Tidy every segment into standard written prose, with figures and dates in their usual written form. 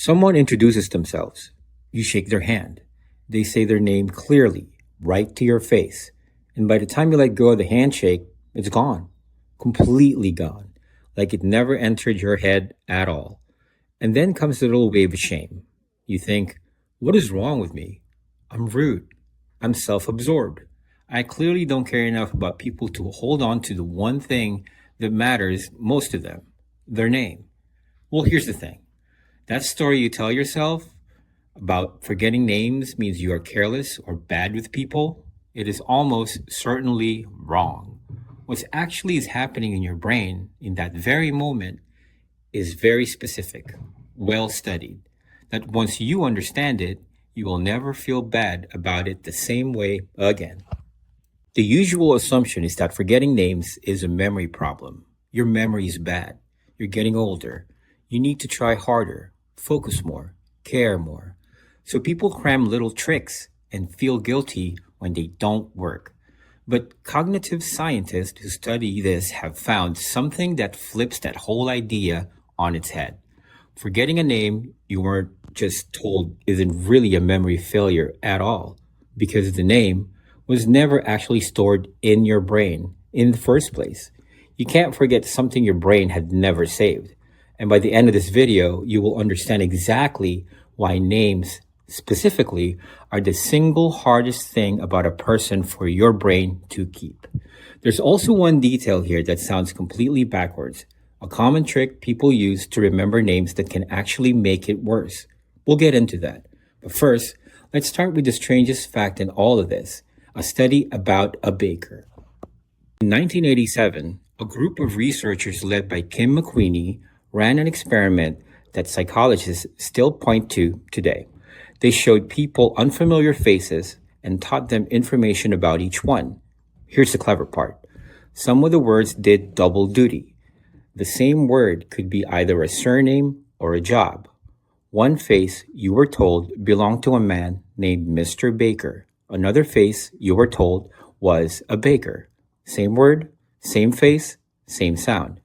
Someone introduces themselves. You shake their hand. They say their name clearly, right to your face. And by the time you let go of the handshake, it's gone. Completely gone. Like it never entered your head at all. And then comes the little wave of shame. You think, what is wrong with me? I'm rude. I'm self absorbed. I clearly don't care enough about people to hold on to the one thing that matters most to them their name. Well, here's the thing that story you tell yourself about forgetting names means you are careless or bad with people. It is almost certainly wrong. What's actually is happening in your brain in that very moment is very specific, well studied, that once you understand it, you will never feel bad about it the same way again. The usual assumption is that forgetting names is a memory problem. Your memory is bad. You're getting older. You need to try harder, focus more, care more. So people cram little tricks and feel guilty when they don't work. But cognitive scientists who study this have found something that flips that whole idea on its head. Forgetting a name you weren't just told isn't really a memory failure at all, because the name was never actually stored in your brain in the first place. You can't forget something your brain had never saved. And by the end of this video, you will understand exactly why names specifically are the single hardest thing about a person for your brain to keep. There's also one detail here that sounds completely backwards, a common trick people use to remember names that can actually make it worse. We'll get into that. But first, let's start with the strangest fact in all of this, a study about a baker. In 1987, a group of researchers led by Kim McQueenie ran an experiment that psychologists still point to today. They showed people unfamiliar faces and taught them information about each one. Here's the clever part. Some of the words did double duty. The same word could be either a surname or a job. One face, you were told, belonged to a man named Mr. Baker. Another face, you were told, was a baker. Same word, same face, same sound.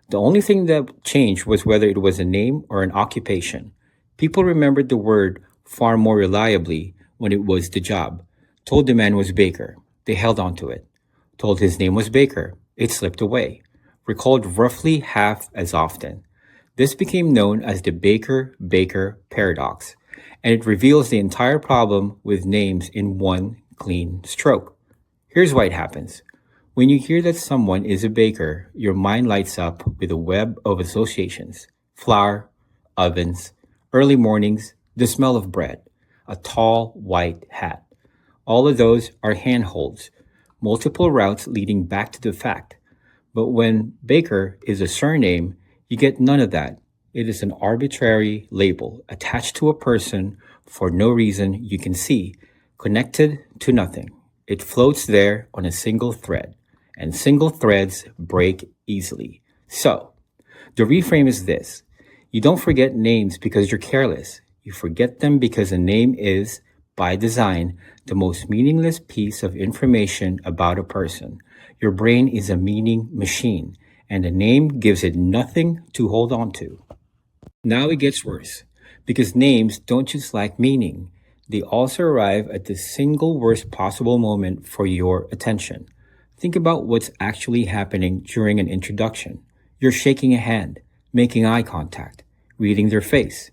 The only thing that changed was whether it was a name or an occupation. People remembered the word far more reliably when it was the job. Told the man was Baker. They held on to it. Told his name was Baker. It slipped away. Recalled roughly half as often. This became known as the Baker-Baker paradox, and it reveals the entire problem with names in one clean stroke. Here's why it happens. When you hear that someone is a baker, your mind lights up with a web of associations. Flour, ovens, early mornings, the smell of bread, a tall white hat. All of those are handholds, multiple routes leading back to the fact. But when baker is a surname, you get none of that. It is an arbitrary label attached to a person for no reason you can see, connected to nothing. It floats there on a single thread, and single threads break easily. So, the reframe is this. You don't forget names because you're careless. You forget them because a name is, by design, the most meaningless piece of information about a person. Your brain is a meaning machine, and a name gives it nothing to hold on to. Now it gets worse, because names don't just lack meaning. They also arrive at the single worst possible moment for your attention. Think about what's actually happening during an introduction. You're shaking a hand, making eye contact, reading their face,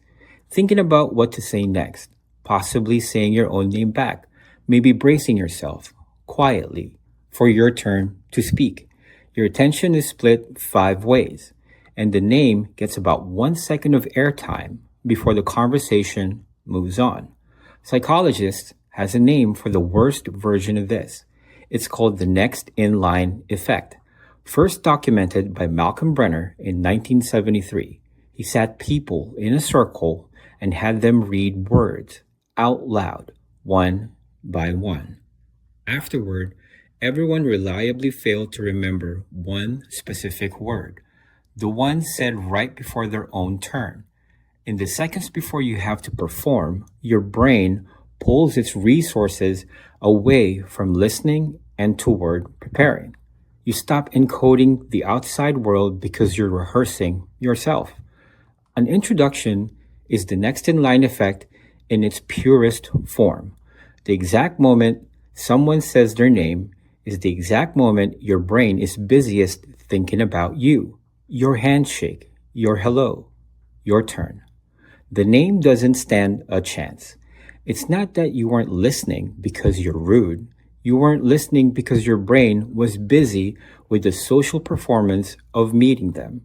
thinking about what to say next, possibly saying your own name back, maybe bracing yourself, quietly, for your turn to speak. Your attention is split 5 ways, and the name gets about 1 second of airtime before the conversation moves on. Psychologists has a name for the worst version of this. It's called the next in line effect, first documented by Malcolm Brenner in 1973. He sat people in a circle and had them read words out loud, one by one. Afterward, everyone reliably failed to remember one specific word, the one said right before their own turn. In the seconds before you have to perform, your brain pulls its resources away from listening and toward preparing. You stop encoding the outside world because you're rehearsing yourself. An introduction is the next in line effect in its purest form. The exact moment someone says their name is the exact moment your brain is busiest thinking about you, your handshake, your hello, your turn. The name doesn't stand a chance. It's not that you weren't listening because you're rude. You weren't listening because your brain was busy with the social performance of meeting them.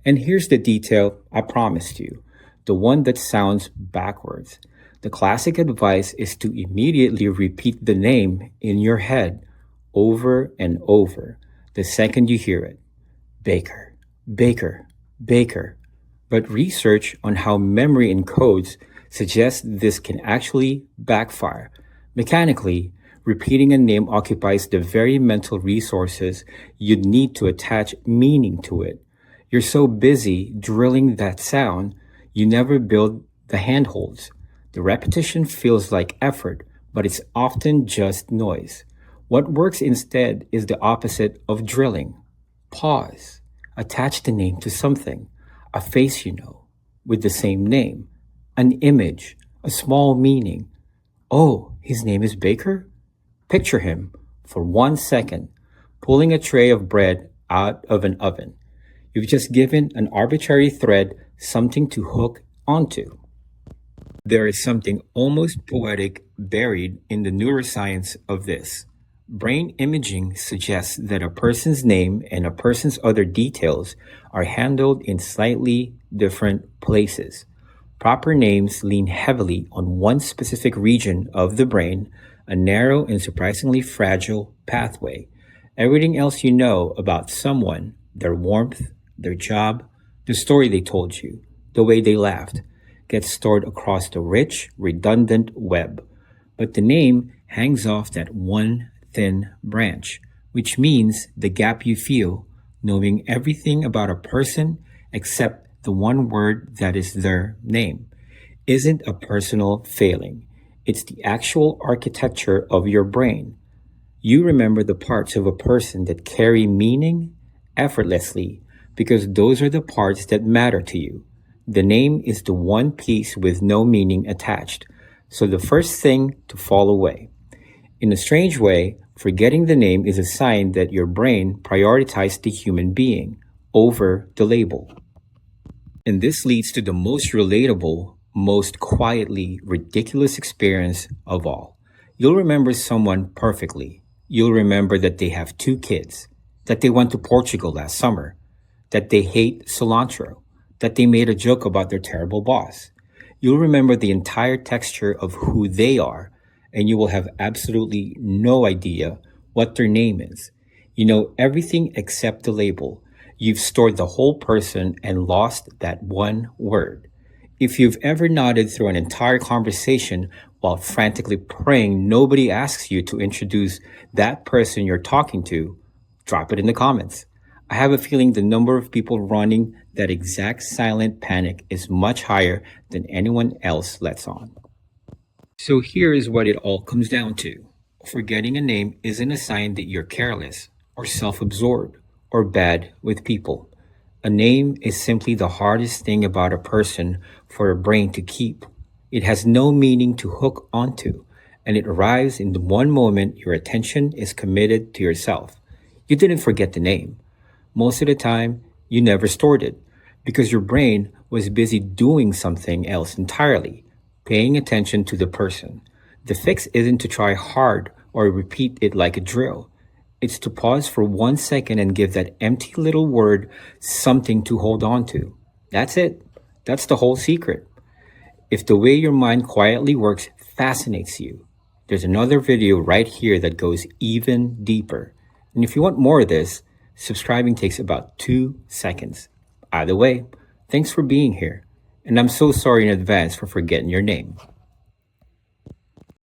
And here's the detail I promised you, the one that sounds backwards. The classic advice is to immediately repeat the name in your head over and over the second you hear it. Baker, Baker, Baker. But research on how memory encodes suggests this can actually backfire. Mechanically, repeating a name occupies the very mental resources you'd need to attach meaning to it. You're so busy drilling that sound, you never build the handholds. The repetition feels like effort, but it's often just noise. What works instead is the opposite of drilling. Pause. Attach the name to something, a face you know, with the same name, an image, a small meaning. Oh, his name is Baker? Picture him, for 1 second, pulling a tray of bread out of an oven. You've just given an arbitrary thread something to hook onto. There is something almost poetic buried in the neuroscience of this. Brain imaging suggests that a person's name and a person's other details are handled in slightly different places. Proper names lean heavily on one specific region of the brain, a narrow and surprisingly fragile pathway. Everything else you know about someone, their warmth, their job, the story they told you, the way they laughed, gets stored across the rich, redundant web. But the name hangs off that one thin branch, which means the gap you feel, knowing everything about a person except the one word that is their name, isn't a personal failing. It's the actual architecture of your brain. You remember the parts of a person that carry meaning effortlessly because those are the parts that matter to you. The name is the one piece with no meaning attached, so the first thing to fall away. In a strange way, forgetting the name is a sign that your brain prioritized the human being over the label. And this leads to the most relatable, most quietly ridiculous experience of all. You'll remember someone perfectly. You'll remember that they have 2 kids, that they went to Portugal last summer, that they hate cilantro, that they made a joke about their terrible boss. You'll remember the entire texture of who they are, and you will have absolutely no idea what their name is. You know everything except the label. You've stored the whole person and lost that one word. If you've ever nodded through an entire conversation while frantically praying nobody asks you to introduce that person you're talking to, drop it in the comments. I have a feeling the number of people running that exact silent panic is much higher than anyone else lets on. So here is what it all comes down to. Forgetting a name isn't a sign that you're careless or self-absorbed or bad with people. A name is simply the hardest thing about a person for a brain to keep. It has no meaning to hook onto, and it arrives in the one moment your attention is committed to yourself. You didn't forget the name. Most of the time, you never stored it because your brain was busy doing something else entirely, paying attention to the person. The fix isn't to try hard or repeat it like a drill. It's to pause for 1 second and give that empty little word something to hold on to. That's it. That's the whole secret. If the way your mind quietly works fascinates you, there's another video right here that goes even deeper. And if you want more of this, subscribing takes about 2 seconds. Either way, thanks for being here. And I'm so sorry in advance for forgetting your name.